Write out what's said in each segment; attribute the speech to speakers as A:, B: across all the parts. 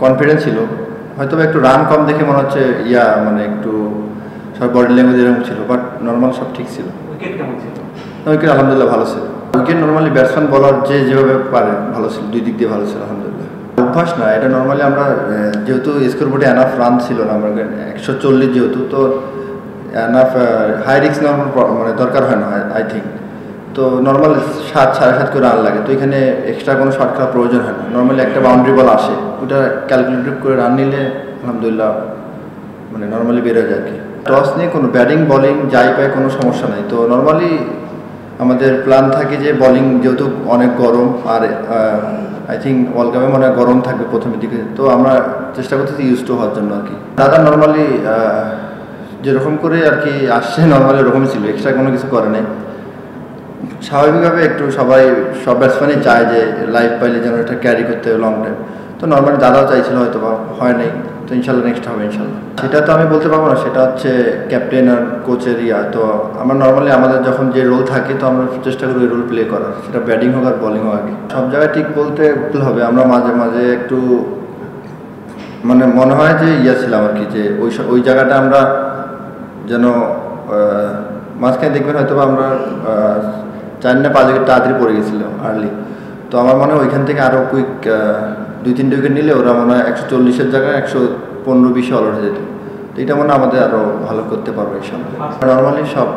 A: Confidence ছিল, হয়তো একটু রান কম দেখে মনে হচ্ছে মানে একটু সব বডি ল্যাঙ্গুয়েজ এরকম ছিল, বাট নর্মাল সব ঠিক ছিল।
B: উইকেট কেমন ছিল?
A: উইকেট আলহামদুলিল্লাহ ভালো ছিল। উইকেট নর্মালি ব্যাটসম্যান বলার যেভাবে পারে ভালো ছিল, দুই দিক দিয়ে ভালো ছিল আলহামদুলিল্লাহ। অভ্যাস না এটা, নর্মালি আমরা যেহেতু স্কোর বোর্ডে এনাফ রান ছিল না, আমরা 140 যেহেতু, তো এনাফ হাই রিস্ক নেওয়ার মানে দরকার হয় না আই থিঙ্ক। তো নর্মাল 7-7.5 করে রান লাগে, তো এখানে এক্সট্রা কোনো শট খেলার প্রয়োজন হয় না। নর্মালি একটা বাউন্ডারি বল আসে, ওটা ক্যালকুলেটিভ করে রান নিলে আলহামদুলিল্লাহ মানে নর্মালি বেরোয় যায় আর কি। টস নিয়ে কোনো ব্যাটিং বলিং যাই পায় কোনো সমস্যা নাই। তো নর্মালি আমাদের প্ল্যান থাকে যে বলিং যেহেতু অনেক গরম, আর আই থিঙ্ক ওয়ার্ল্ড কাপে মনে হয় গরম থাকবে প্রথমের দিকে, তো আমরা চেষ্টা করতেছি ইউজ টু হওয়ার জন্য আর কি। দাদা নর্মালি যেরকম করে আর কি আসছে নর্মালি ওরকমই ছিল, এক্সট্রা কোনো কিছু করে নাই। স্বাভাবিকভাবে একটু সব ব্যাটসম্যানই চায় যে লাইফ পাইলে যেন এটা ক্যারি করতে হবে লং টাইম, তো নর্মালি দাদাও চাইছিল, হয়তো বা হয় নাই, তো ইনশাল্লাহ নেক্সট হবে ইনশাল্লাহ। সেটা তো আমি বলতে পারবো না, সেটা হচ্ছে ক্যাপ্টেন আর কোচের তো আমরা নর্মালি আমাদের যখন যে রোল থাকে তো আমরা চেষ্টা করি ওই রোল প্লে করার, সেটা ব্যাটিং হোক আর বলিং হোক আগে। সব জায়গায় ঠিক বলতে ভুল হবে, আমরা মাঝে মাঝে একটু মানে মনে হয় যে ছিলাম আর কি, যে ওই জায়গাটা আমরা যেন মাঝখানে দেখবেন হয়তো আমরা 4 না 5 উইকেট তাড়াতাড়ি পড়ে গেছিল আর্লি, তো আমার মনে হয় ওইখান থেকে আরও কুইক 2-3 উইকেট নিলে ওরা মনে হয় 140-এর জায়গায় 115-20 অল হয়ে যেত। তো এটা মনে হয় আমাদের আরও ভালো করতে পারবো ইনশাল্লাহ। নর্মালি সব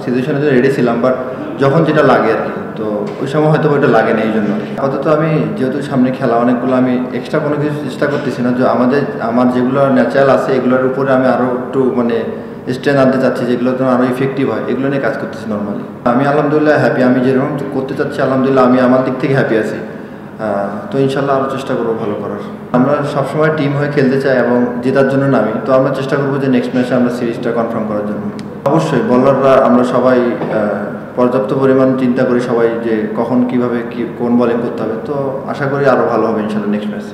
A: সিচুয়েশনে রেডি ছিলাম, বাট যখন যেটা লাগে আর কি, তো ওই সময় হয়তো ওইটা লাগে না, এই জন্য আর কি। আপাতত আমি যেহেতু সামনে খেলা অনেকগুলো, আমি এক্সট্রা কোনো কিছু চেষ্টা করতেছি না, যে আমার যেগুলো ন্যাচারাল আছে এগুলোর উপরে আমি আরও একটু মানে স্ট্রেন আনতে চাচ্ছি, যেগুলো তো আরও ইফেক্টিভ হয়, এগুলো নিয়ে কাজ করতেছি নর্মালি। আমি আলহামদুলিল্লাহ হ্যাপি, আমি যেরকম করতে চাচ্ছি আলহামদুলিল্লাহ আমি আমার দিক থেকে হ্যাপি আছি। তো ইনশাল্লাহ আরও চেষ্টা করবো ভালো করার। আমরা সবসময় টিম হয়ে খেলতে চাই এবং জেতার জন্য নামি, তো আমরা চেষ্টা করবো যে নেক্সট ম্যাচে আমরা সিরিজটা কনফার্ম করার জন্য। অবশ্যই বলাররা আমরা সবাই পর্যাপ্ত পরিমাণ চিন্তা করি সবাই, যে কখন কীভাবে কোন বোলিং করতে হবে, তো আশা করি আরও ভালো হবে ইনশাল্লাহ নেক্সট ম্যাচে।